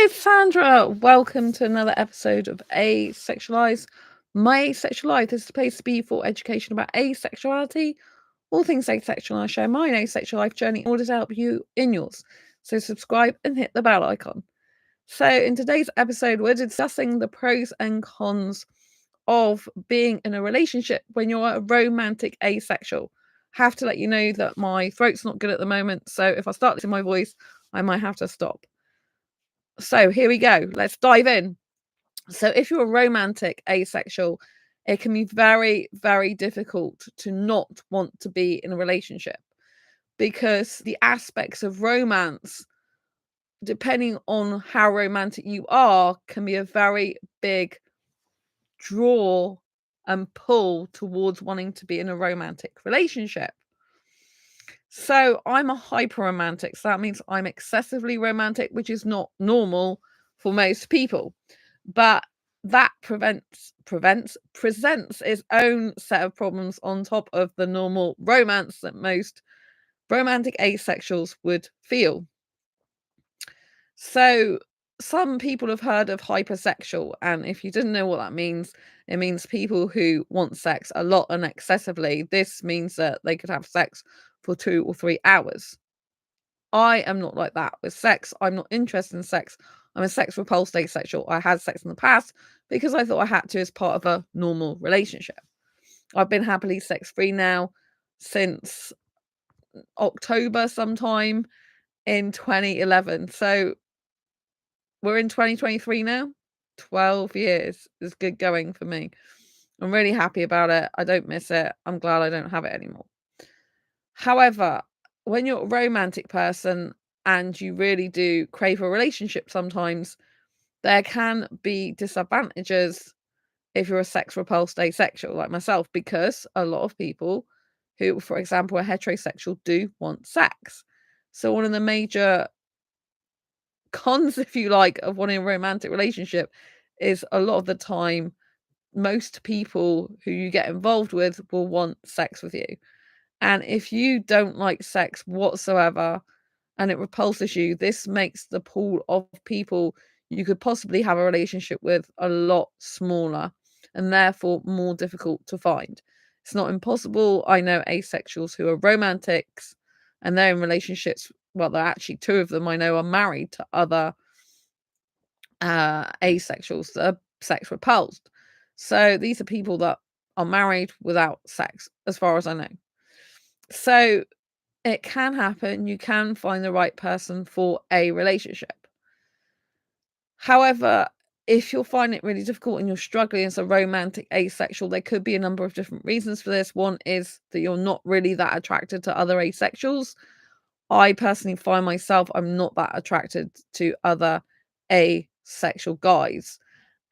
it's Sandra. Welcome to another episode of Asexualise. My Asexual Life. This is a place to be for education about asexuality, all things asexual. I share my asexual life journey in order to help you in yours. So subscribe and hit the bell icon. So in today's episode, we're discussing the pros and cons of being in a relationship when you're a romantic asexual. Have to let you know that my throat's not good at the moment, so if I start losing my voice, I might have to stop. So here we go. Let's dive in. So if you're a romantic asexual, it can be very, very difficult to not want to be in a relationship because the aspects of romance, depending on how romantic you are, can be a very big draw and pull towards wanting to be in a romantic relationship. So I'm a hyper romantic. So that means I'm excessively romantic, which is not normal for most people. But that presents its own set of problems on top of the normal romance that most romantic asexuals would feel. So some people have heard of hypersexual, and if you didn't know what that means, it means people who want sex a lot and excessively. This means that they could have sex for 2 or 3 hours. I am not like that with sex. I'm not interested in sex. I'm a sex repulsed asexual. I had sex in the past because I thought I had to as part of a normal relationship. I've been happily sex free now since October sometime in 2011. So we're in 2023 now. 12 years is good going for me. I'm really happy about it. I don't miss it. I'm glad I don't have it anymore. However, when you're a romantic person and you really do crave a relationship sometimes, there can be disadvantages if you're a sex repulsed asexual like myself, because a lot of people who, for example, are heterosexual do want sex. So one of the major cons, if you like, of wanting a romantic relationship is a lot of the time, most people who you get involved with will want sex with you. And if you don't like sex whatsoever and it repulses you, this makes the pool of people you could possibly have a relationship with a lot smaller and therefore more difficult to find. It's not impossible. I know asexuals who are romantics and they're in relationships. Well, they're actually 2 of them I know are married to other asexuals that are sex repulsed. So these are people that are married without sex, as far as I know. So it can happen. You can find the right person for a relationship. However, if you'll find it really difficult and you're struggling as a romantic asexual, there could be a number of different reasons for this. One is that you're not really that attracted to other asexuals. I personally find myself, I'm not that attracted to other asexual guys.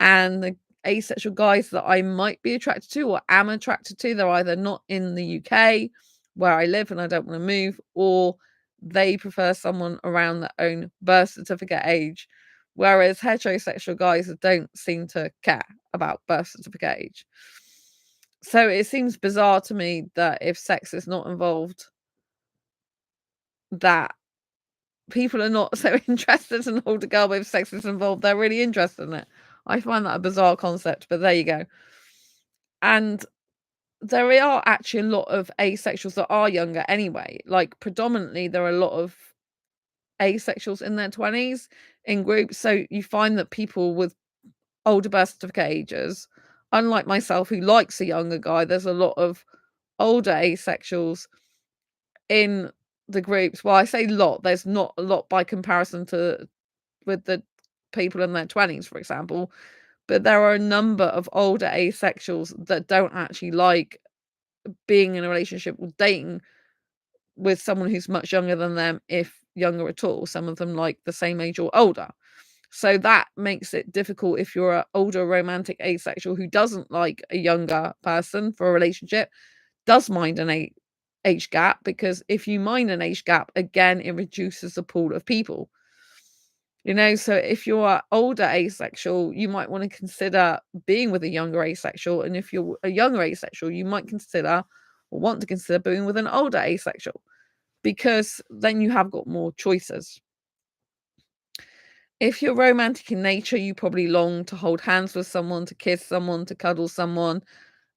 And the asexual guys that I might be attracted to or am attracted to, they're either not in the UK where I live and I don't want to move, or they prefer someone around their own birth certificate age. Whereas heterosexual guys don't seem to care about birth certificate age. So it seems bizarre to me that if sex is not involved, that people are not so interested in an older girl, but if sex is involved, they're really interested in it. I find that a bizarre concept, but there you go. And there are actually a lot of asexuals that are younger anyway. Like predominantly, there are a lot of asexuals in their 20s in groups. So you find that people with older birth certificate ages, unlike myself, who likes a younger guy, there's a lot of older asexuals in the groups. Well, I say lot, there's not a lot by comparison to with the people in their 20s, for example. But there are a number of older asexuals that don't actually like being in a relationship or dating with someone who's much younger than them, if younger at all. Some of them like the same age or older. So that makes it difficult if you're an older romantic asexual who doesn't like a younger person for a relationship, does mind an age gap, because if you mind an age gap, again, it reduces the pool of people. So if you're older asexual, you might want to consider being with a younger asexual. And if you're a younger asexual, you might consider or want to consider being with an older asexual, because then you have got more choices. If you're romantic in nature, you probably long to hold hands with someone, to kiss someone, to cuddle someone,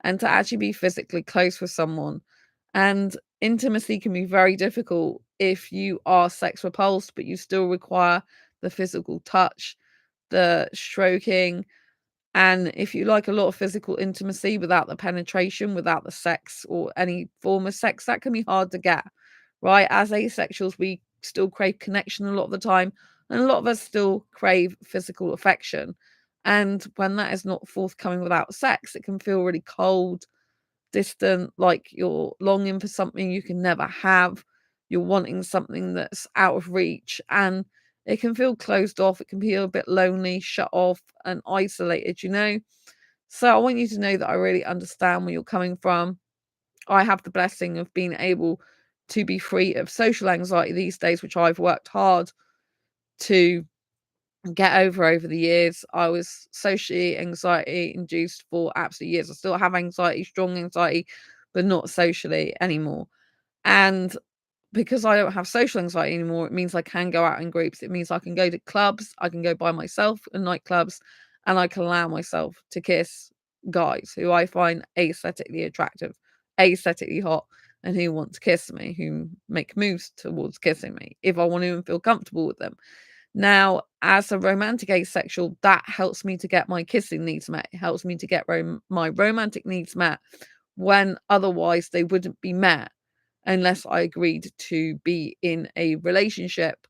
and to actually be physically close with someone. And intimacy can be very difficult if you are sex repulsed, but you still require the physical touch, the stroking. And if you like a lot of physical intimacy without the penetration, without the sex or any form of sex, that can be hard to get, right? As asexuals, we still crave connection a lot of the time, and a lot of us still crave physical affection. And when that is not forthcoming without sex, it can feel really cold, distant, like you're longing for something you can never have. You're wanting something that's out of reach, and it can feel closed off. It can feel a bit lonely, shut off, and isolated. So I want you to know that I really understand where you're coming from. I have the blessing of being able to be free of social anxiety these days, which I've worked hard to get over the years. I was socially anxiety induced for absolute years. I still have anxiety, strong anxiety, but not socially anymore. And because I don't have social anxiety anymore, it means I can go out in groups. It means I can go to clubs, I can go by myself in nightclubs, and I can allow myself to kiss guys who I find aesthetically attractive, aesthetically hot, and who want to kiss me, who make moves towards kissing me if I want to and feel comfortable with them. Now, as a romantic asexual, that helps me to get my kissing needs met. It helps me to get my romantic needs met when otherwise they wouldn't be met unless I agreed to be in a relationship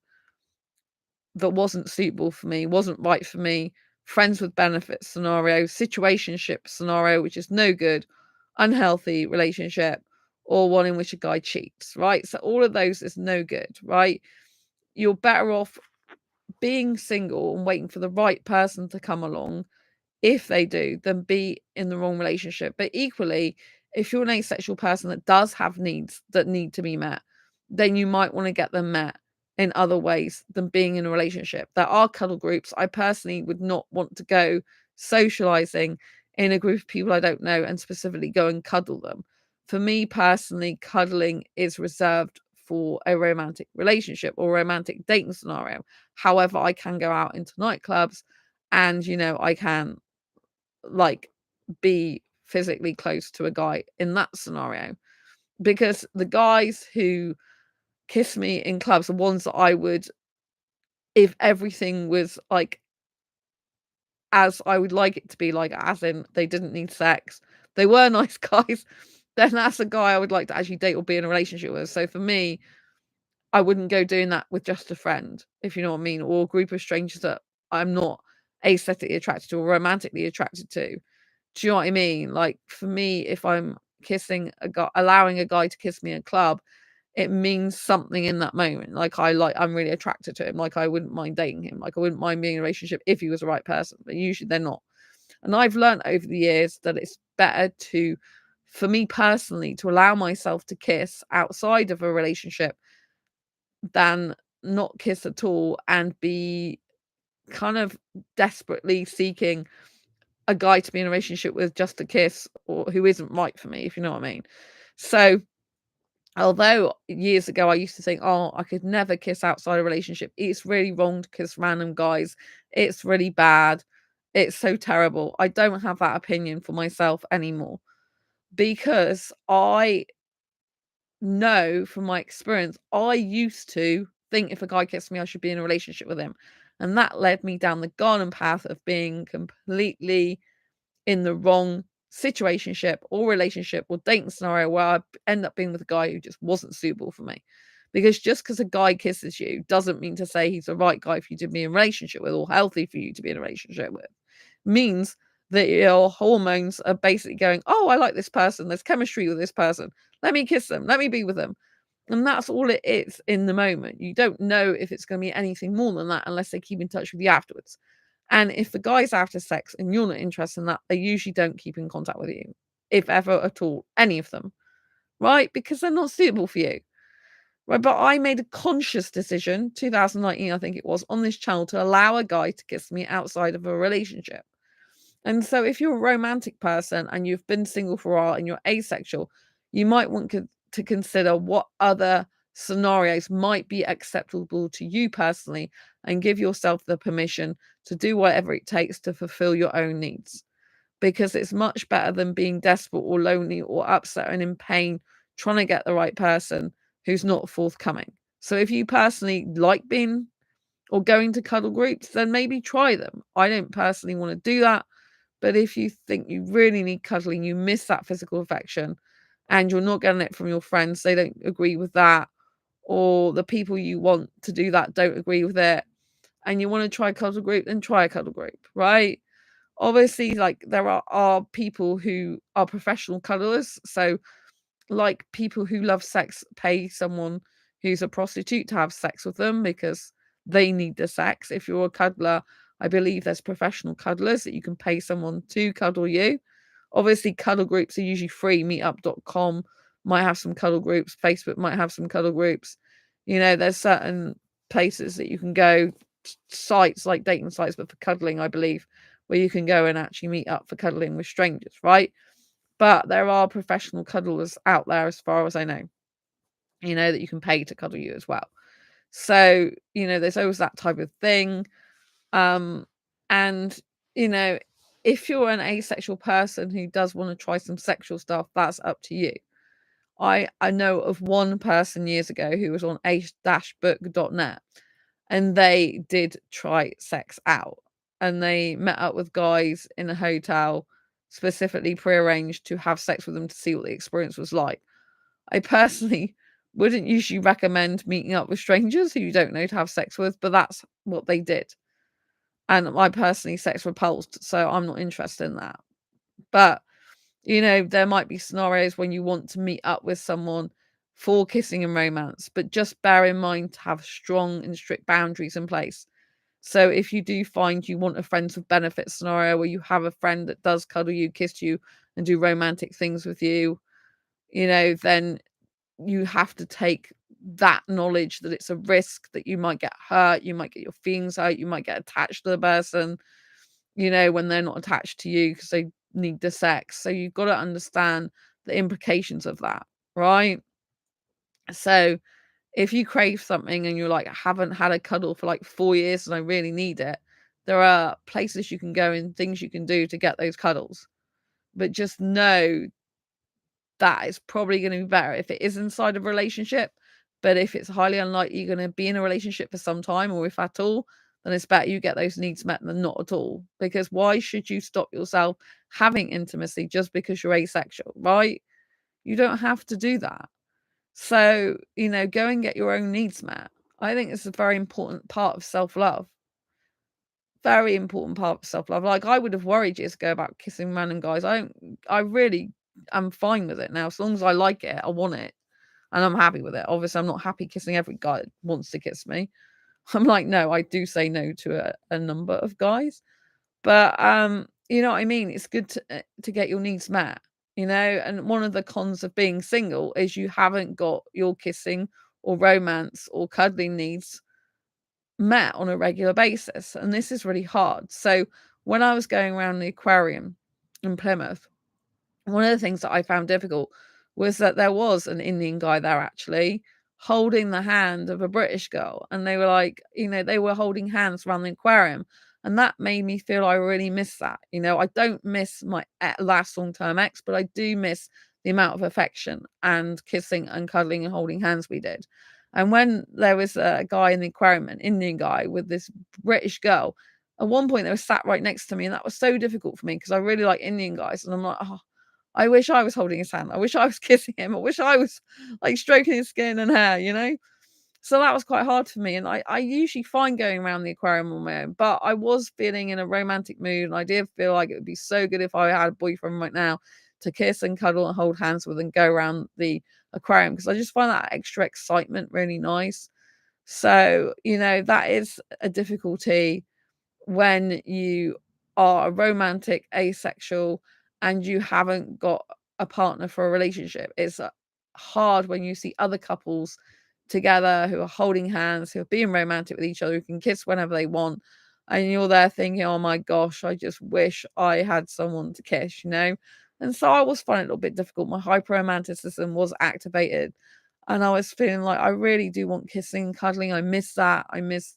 that wasn't suitable for me, wasn't right for me, friends with benefits scenario, situationship scenario, which is no good, unhealthy relationship, or one in which a guy cheats, right? So all of those is no good, right? You're better off being single and waiting for the right person to come along, if they do, then be in the wrong relationship. But equally, if you're an asexual person that does have needs that need to be met, then you might want to get them met in other ways than being in a relationship. There are cuddle groups. I personally would not want to go socializing in a group of people I don't know and specifically go and cuddle them. For me personally, cuddling is reserved for a romantic relationship or romantic dating scenario. However, I can go out into nightclubs and I can like be physically close to a guy in that scenario, because the guys who kiss me in clubs are ones that I would, if everything was like as I would like it to be, like as in they didn't need sex, they were nice guys, then that's a guy I would like to actually date or be in a relationship with. So for me, I wouldn't go doing that with just a friend, if you know what I mean, or a group of strangers that I'm not aesthetically attracted to or romantically attracted to. Do you know what I mean? Like, for me, if I'm kissing a guy, allowing a guy to kiss me in a club, it means something in that moment. I'm really attracted to him. Like, I wouldn't mind dating him. Like, I wouldn't mind being in a relationship if he was the right person, but usually they're not. And I've learned over the years that it's better for me personally, to allow myself to kiss outside of a relationship than not kiss at all and be kind of desperately seeking a guy to be in a relationship with just to kiss, or who isn't right for me, if you know what I mean. So although years ago I used to think, oh, I could never kiss outside a relationship, it's really wrong to kiss random guys, it's really bad, it's so terrible, I don't have that opinion for myself anymore, because I know from my experience, I used to think if a guy kissed me I should be in a relationship with him, and that led me down the garden path of being completely in the wrong situationship or relationship or dating scenario where I end up being with a guy who just wasn't suitable for me. Because just because a guy kisses you doesn't mean to say he's the right guy for you to be in a relationship with or healthy for you to be in a relationship with. Means that your hormones are basically going, oh, I like this person. There's chemistry with this person. Let me kiss them. Let me be with them. And that's all it is in the moment. You don't know if it's going to be anything more than that unless they keep in touch with you afterwards. And if the guy's after sex and you're not interested in that, they usually don't keep in contact with you, if ever at all, any of them, right? Because they're not suitable for you, right? But I made a conscious decision, 2019, I think it was, on this channel to allow a guy to kiss me outside of a relationship. And so if you're a romantic person and you've been single for a while and you're asexual, you might want to consider what other scenarios might be acceptable to you personally, and give yourself the permission to do whatever it takes to fulfill your own needs. Because it's much better than being desperate or lonely or upset and in pain trying to get the right person who's not forthcoming. So if you personally like being or going to cuddle groups, then maybe try them. I don't personally want to do that, but if you think you really need cuddling, you miss that physical affection, and you're not getting it from your friends, they don't agree with that, or the people you want to do that don't agree with it, and you want to try a cuddle group, then try a cuddle group, right? Obviously, like there are people who are professional cuddlers, so like people who love sex pay someone who's a prostitute to have sex with them because they need the sex. If you're a cuddler, I believe there's professional cuddlers that you can pay someone to cuddle you. Obviously, cuddle groups are usually free. Meetup.com might have some cuddle groups, Facebook might have some cuddle groups. There's certain places that you can go, sites like dating sites, but for cuddling, I believe, where you can go and actually meet up for cuddling with strangers, right? But there are professional cuddlers out there, as far as I know, that you can pay to cuddle you as well. So, there's always that type of thing. And, you know, if you're an asexual person who does want to try some sexual stuff, that's up to you. I know of one person years ago who was on ace-book.net, and they did try sex out, and they met up with guys in a hotel, specifically prearranged to have sex with them to see what the experience was like. I personally wouldn't usually recommend meeting up with strangers who you don't know to have sex with, but that's what they did. And I personally sex repulsed, so I'm not interested in that. But, there might be scenarios when you want to meet up with someone for kissing and romance, but just bear in mind to have strong and strict boundaries in place. So if you do find you want a friends with benefits scenario where you have a friend that does cuddle you, kiss you, and do romantic things with you, then you have to take that knowledge that it's a risk, that you might get hurt, you might get your feelings hurt, you might get attached to the person, when they're not attached to you because they need the sex. So you've got to understand the implications of that, right? So if you crave something and you're like, I haven't had a cuddle for like 4 years and I really need it, there are places you can go and things you can do to get those cuddles. But just know that it's probably going to be better if it is inside a relationship. But if it's highly unlikely you're going to be in a relationship for some time, or if at all, then it's better you get those needs met than not at all. Because why should you stop yourself having intimacy just because you're asexual, right? You don't have to do that. So, go and get your own needs met. I think it's a very important part of self-love. Very important part of self-love. Like, I would have worried years ago about kissing men and guys. I really am fine with it now. As long as I like it, I want it, and I'm happy with it. Obviously, I'm not happy kissing every guy that wants to kiss me. I'm like, no, I do say no to a number of guys. But, you know what I mean? It's good to get your needs met, and one of the cons of being single is you haven't got your kissing or romance or cuddling needs met on a regular basis. And this is really hard. So when I was going around the aquarium in Plymouth, one of the things that I found difficult was that there was an Indian guy there actually holding the hand of a British girl. And they were like, they were holding hands around the aquarium. And that made me feel I really miss that. I don't miss my last long term ex, but I do miss the amount of affection and kissing and cuddling and holding hands we did. And when there was a guy in the aquarium, an Indian guy with this British girl, at one point they were sat right next to me. And that was so difficult for me because I really like Indian guys. And I'm like, oh, I wish I was holding his hand. I wish I was kissing him. I wish I was like stroking his skin and hair. So that was quite hard for me. And I usually find going around the aquarium on my own, but I was feeling in a romantic mood. And I did feel like it would be so good if I had a boyfriend right now to kiss and cuddle and hold hands with and go around the aquarium, because I just find that extra excitement really nice. So, that is a difficulty when you are a romantic asexual and you haven't got a partner for a relationship. It's hard when you see other couples together who are holding hands, who are being romantic with each other, who can kiss whenever they want. And you're there thinking, oh my gosh, I just wish I had someone to kiss. And so I was finding it a little bit difficult. My hyper romanticism was activated. and I was feeling like I really do want kissing and cuddling. I miss that. I miss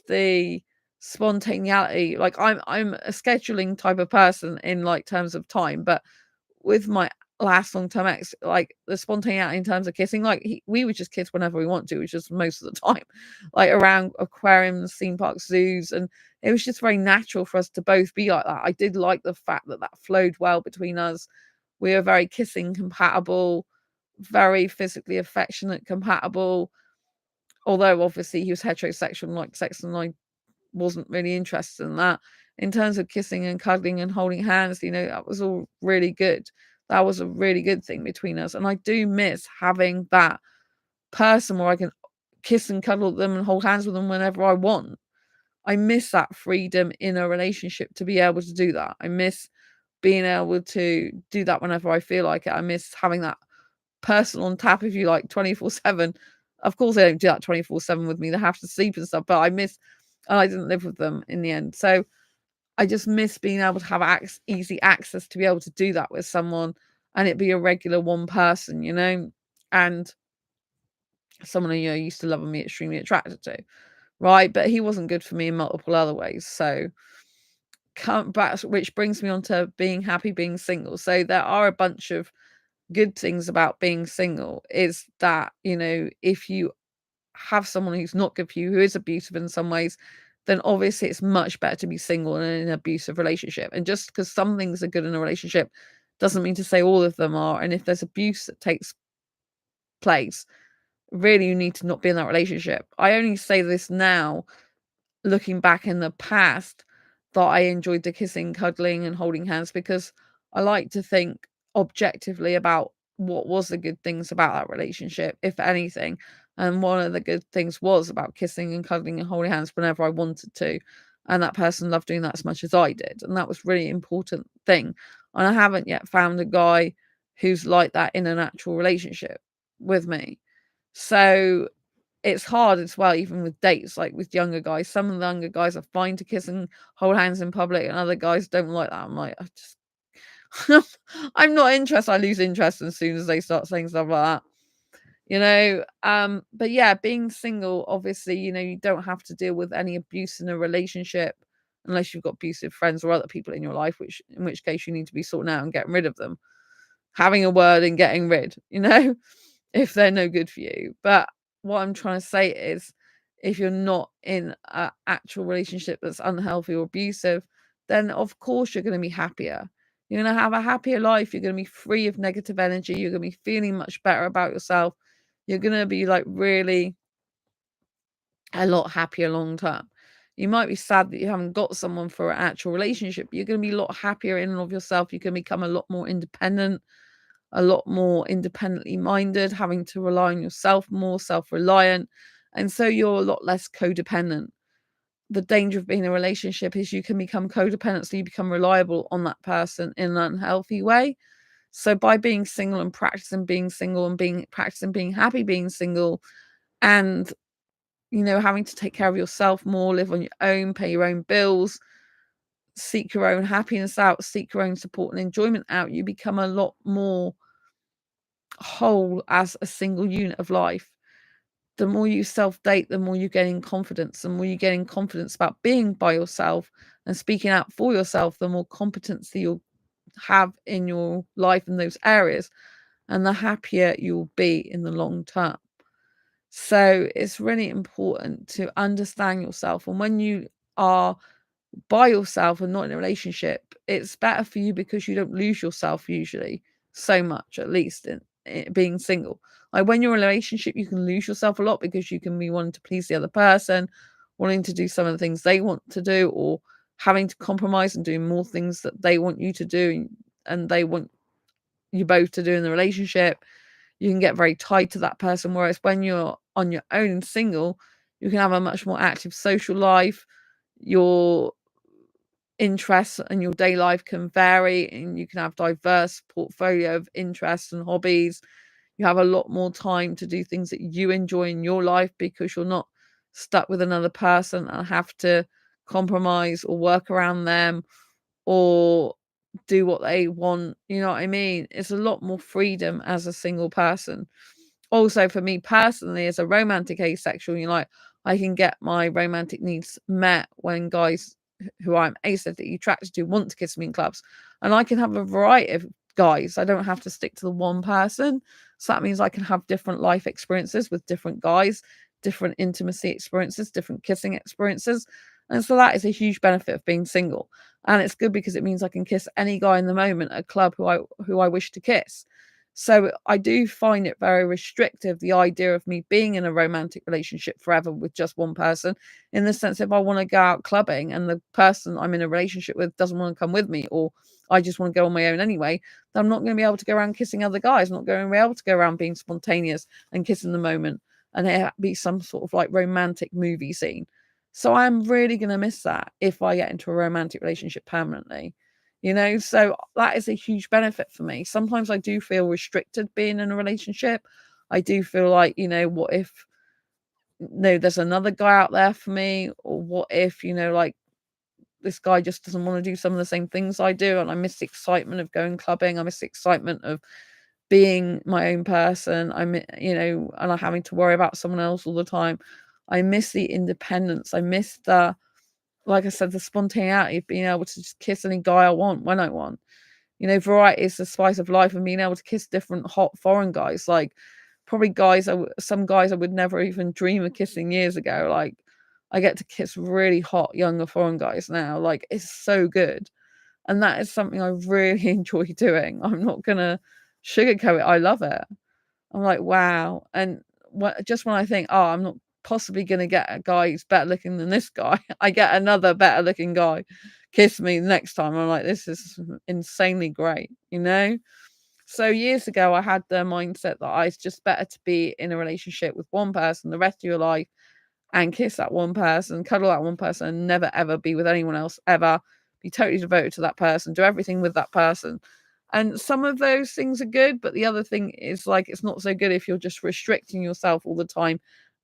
the spontaneity. Like, I'm a scheduling type of person in, like, terms of time, but with my last long-term ex, like, the spontaneity in terms of kissing, like, we would just kiss whenever we want to, which is most of the time, like, around aquariums, theme parks, zoos, and it was just very natural for us to both be like that. I did like the fact that that flowed well between us. We were very kissing compatible, very physically affectionate compatible, although obviously he was heterosexual and liked sex, and I wasn't really interested in that. In terms of kissing and cuddling and holding hands, that was all really good. That was a really good thing between us, and I do miss having that person where I can kiss and cuddle them and hold hands with them whenever I want. I miss that freedom in a relationship to be able to do that. I miss being able to do that whenever I feel like it. I miss having that person on tap, if you like, 24/7. Of course, they don't do that 24/7 with me. They have to sleep and stuff, but I didn't live with them in the end. So I just miss being able to have easy access to be able to do that with someone, and it be a regular one person, and someone used to love and be extremely attracted to, right? But he wasn't good for me in multiple other ways. So come back, which brings me on to being happy being single. So there are a bunch of good things about being single, is that, if you have someone who's not good for you, who is abusive in some ways, then obviously it's much better to be single in an abusive relationship. And just because some things are good in a relationship doesn't mean to say all of them are. And if there's abuse that takes place, really you need to not be in that relationship. I only say this now, looking back in the past, that I enjoyed the kissing, cuddling, and holding hands, because I like to think objectively about what was the good things about that relationship, if anything. And one of the good things was about kissing and cuddling and holding hands whenever I wanted to. And that person loved doing that as much as I did. And that was really important thing. And I haven't yet found a guy who's like that in an actual relationship with me. So it's hard as well, even with dates, like with younger guys. Some of the younger guys are fine to kiss and hold hands in public, and other guys don't like that. I'm like, I'm not interested. I lose interest as soon as they start saying stuff like that. But yeah, being single, obviously, you don't have to deal with any abuse in a relationship unless you've got abusive friends or other people in your life, in which case you need to be sorting out and getting rid of them. Having a word and getting rid, if they're no good for you. But what I'm trying to say is, if you're not in an actual relationship that's unhealthy or abusive, then of course you're going to be happier. You're going to have a happier life. You're going to be free of negative energy. You're going to be feeling much better about yourself. You're going to be like really a lot happier long term. You might be sad that you haven't got someone for an actual relationship, but you're going to be a lot happier in and of yourself. You can become a lot more independent, a lot more independently minded, having to rely on yourself, more self-reliant, and so you're a lot less codependent. The danger of being in a relationship is you can become codependent, so you become reliable on that person in an unhealthy way. So by being single and practicing being single and practicing being happy being single, and having to take care of yourself more, live on your own, pay your own bills, seek your own happiness out, seek your own support and enjoyment out, you become a lot more whole as a single unit of life. The more you self-date, the more you gain confidence. The more you gain confidence about being by yourself and speaking out for yourself, the more competency you'll have in your life in those areas, and the happier you'll be in the long term. So it's really important to understand yourself. And when you are by yourself and not in a relationship, it's better for you because you don't lose yourself usually so much, at least in being single. Like when you're in a relationship, you can lose yourself a lot because you can be wanting to please the other person, wanting to do some of the things they want to do, or having to compromise and doing more things that they want you to do and they want you both to do in the relationship. You can get very tied to that person. Whereas when you're on your own and single, you can have a much more active social life. Your interests and your day life can vary, and you can have diverse portfolio of interests and hobbies. You have a lot more time to do things that you enjoy in your life because you're not stuck with another person and have to compromise or work around them, or do what they want, you know what I mean? It's a lot more freedom as a single person. Also, for me personally, as a romantic asexual, you know, like, I can get my romantic needs met when guys who I'm asexually attracted to want to kiss me in clubs, and I can have a variety of guys. I don't have to stick to the one person. So that means I can have different life experiences with different guys, different intimacy experiences, different kissing experiences. And so that is a huge benefit of being single. And it's good because it means I can kiss any guy in the moment at a club who I wish to kiss. So I do find it very restrictive, the idea of me being in a romantic relationship forever with just one person, in the sense if I want to go out clubbing and the person I'm in a relationship with doesn't want to come with me, or I just want to go on my own anyway, then I'm not going to be able to go around kissing other guys. I'm not going to be able to go around being spontaneous and kissing the moment and it be some sort of like romantic movie scene. So I'm really going to miss that if I get into a romantic relationship permanently. You know, so that is a huge benefit for me. Sometimes I do feel restricted being in a relationship. I do feel like, you know, what if no, there's another guy out there for me, or what if, you know, like this guy just doesn't want to do some of the same things I do, and I miss the excitement of going clubbing. I miss the excitement of being my own person. You know, and I'm having to worry about someone else all the time. I miss the independence. I miss the, like I said, the spontaneity of being able to just kiss any guy I want when I want. You know, variety is the spice of life, and being able to kiss different hot foreign guys, like probably some guys I would never even dream of kissing years ago. Like I get to kiss really hot younger foreign guys now. Like it's so good, and that is something I really enjoy doing. I'm not gonna sugarcoat it. I love it. I'm like, wow. And just when I think, oh, I'm not possibly going to get a guy who's better looking than this guy, I get another better looking guy kiss me the next time. I'm like, this is insanely great, you know? So years ago, I had the mindset that it's just better to be in a relationship with one person the rest of your life and kiss that one person, cuddle that one person, and never ever be with anyone else ever. Be totally devoted to that person, do everything with that person. And some of those things are good, but the other thing is like it's not so good if you're just restricting yourself all the time.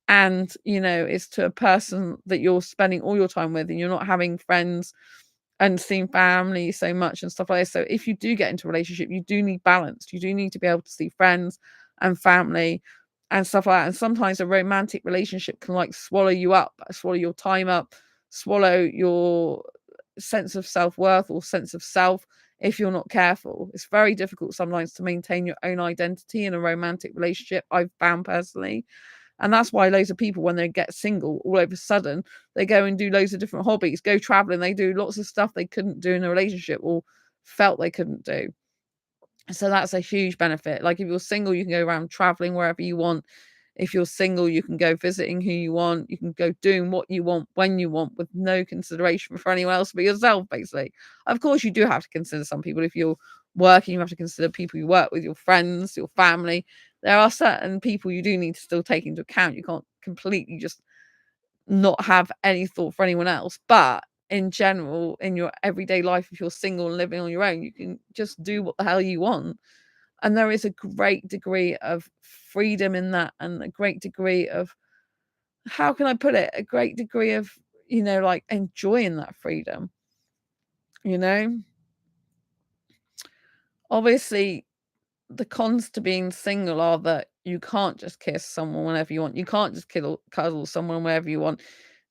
And you know, it's to a person that you're spending all your time with, and you're not having friends and seeing family so much and stuff like this. So if you do get into a relationship, you do need balance. You do need to be able to see friends and family and stuff like that. And sometimes a romantic relationship can like swallow you up, swallow your time up, swallow your sense of self-worth or sense of self if you're not careful. It's very difficult sometimes to maintain your own identity in a romantic relationship, I've found personally. And that's why loads of people, when they get single, all of a sudden, they go and do loads of different hobbies, go traveling, they do lots of stuff they couldn't do in a relationship or felt they couldn't do. So that's a huge benefit. Like if you're single, you can go around traveling wherever you want. If you're single, you can go visiting who you want. You can go doing what you want when you want with no consideration for anyone else but yourself, basically. Of course, you do have to consider some people. If you're working, you have to consider people you work with, your friends, your family. There are certain people you do need to still take into account. You can't completely just not have any thought for anyone else. But in general, in your everyday life, if you're single and living on your own, you can just do what the hell you want. And there is a great degree of freedom in that, and a great degree of, how can I put it? A great degree of, you know, like enjoying that freedom, you know? Obviously, the cons to being single are that you can't just kiss someone whenever you want. You can't just cuddle someone wherever you want.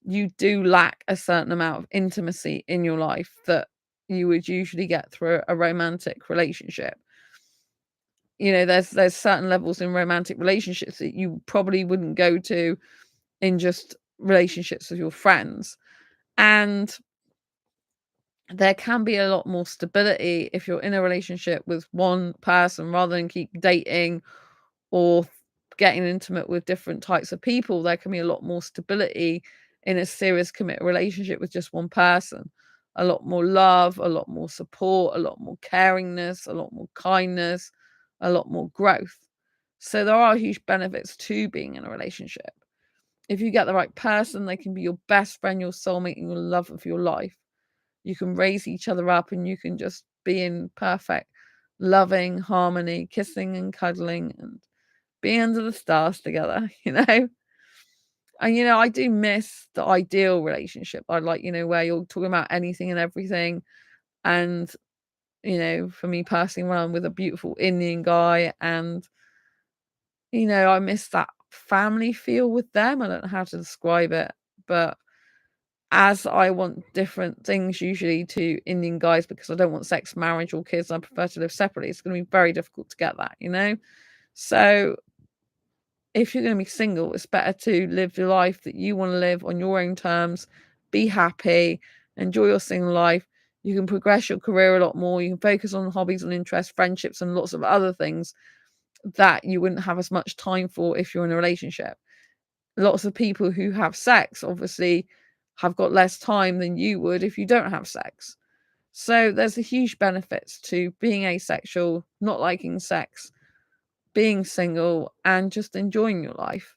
You do lack a certain amount of intimacy in your life that you would usually get through a romantic relationship. You know, there's certain levels in romantic relationships that you probably wouldn't go to in just relationships with your friends. And there can be a lot more stability if you're in a relationship with one person rather than keep dating or getting intimate with different types of people. There can be a lot more stability in a serious committed relationship with just one person. A lot more love, a lot more support, a lot more caringness, a lot more kindness, a lot more growth. So there are huge benefits to being in a relationship. If you get the right person, they can be your best friend, your soulmate, and your love of your life. You can raise each other up and you can just be in perfect loving harmony, kissing and cuddling and being under the stars together, you know? And, you know, I do miss the ideal relationship. I like, you know, where you're talking about anything and everything. And for me personally, when I'm with a beautiful Indian guy and, I miss that family feel with them. I don't know how to describe it, but as I want different things usually to Indian guys because I don't want sex, marriage, or kids, I prefer to live separately. It's going to be very difficult to get that. So if you're going to be single, it's better to live the life that you want to live on your own terms, be happy, enjoy your single life. You can progress your career a lot more. You can focus on hobbies and interests, friendships, and lots of other things that you wouldn't have as much time for if you're in a relationship. Lots of people who have sex obviously have got less time than you would if you don't have sex. So there's a huge benefits to being asexual, not liking sex, being single, and just enjoying your life.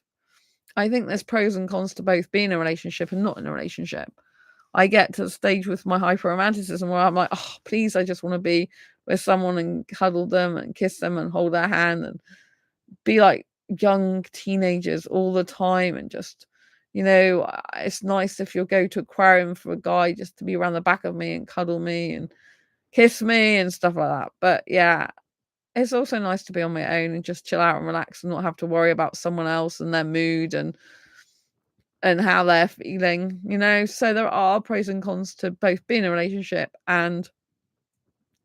I think there's pros and cons to both being in a relationship and not in a relationship. I get to the stage with my hyper-romanticism where I'm like, oh, please, I just want to be with someone and cuddle them and kiss them and hold their hand and be like young teenagers all the time. And just, it's nice if you'll go to aquarium for a guy just to be around the back of me and cuddle me and kiss me and stuff like that. But yeah, it's also nice to be on my own and just chill out and relax and not have to worry about someone else and their mood and how they're feeling. So there are pros and cons to both being in a relationship and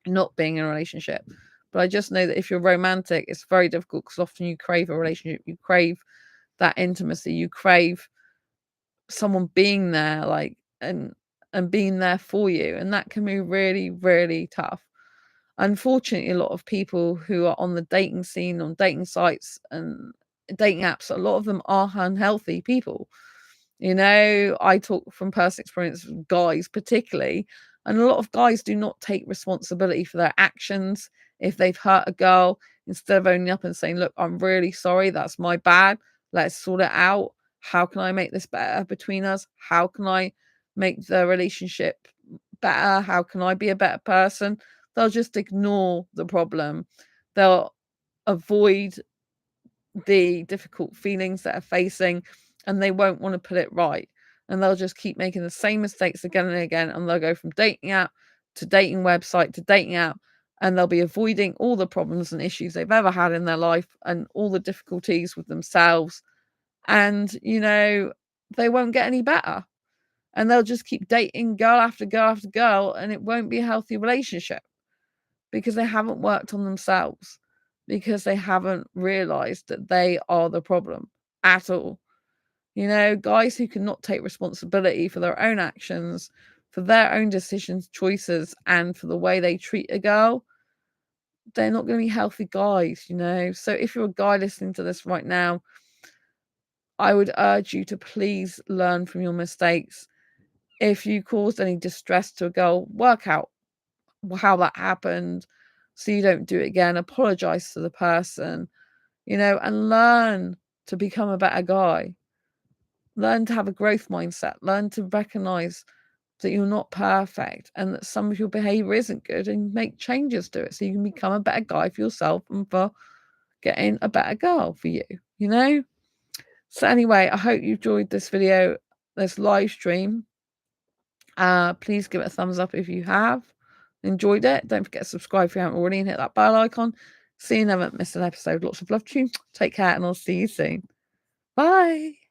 not being in a relationship. But I just know that if you're romantic, it's very difficult because often you crave a relationship, you crave that intimacy, you crave someone being there, like, and being there for you, and that can be really, really tough. Unfortunately, a lot of people who are on the dating scene, on dating sites and dating apps, a lot of them are unhealthy people. I talk from personal experience with guys particularly, and a lot of guys do not take responsibility for their actions. If they've hurt a girl, instead of owning up and saying, look, I'm really sorry, that's my bad, let's sort it out. How can I make this better between us? How can I make the relationship better? How can I be a better person? They'll just ignore the problem. They'll avoid the difficult feelings that are facing, and they won't want to put it right. And they'll just keep making the same mistakes again and again. And they'll go from dating app to dating website to dating app. And they'll be avoiding all the problems and issues they've ever had in their life and all the difficulties with themselves. And, they won't get any better. And they'll just keep dating girl after girl after girl. And it won't be a healthy relationship because they haven't worked on themselves, because they haven't realized that they are the problem at all. Guys who cannot take responsibility for their own actions, for their own decisions, choices, and for the way they treat a girl, they're not going to be healthy guys. So if you're a guy listening to this right now, I would urge you to please learn from your mistakes. If you caused any distress to a girl, work out how that happened so you don't do it again. Apologize to the person, and learn to become a better guy. Learn to have a growth mindset. Learn to recognize that you're not perfect and that some of your behavior isn't good, and make changes to it so you can become a better guy for yourself and for getting a better girl for you. So anyway, I hope you enjoyed this video, this live stream. Please give it a thumbs up if you have enjoyed it. Don't forget to subscribe if you haven't already and hit that bell icon so you never miss an episode. Lots of love to you. Take care and I'll see you soon. Bye.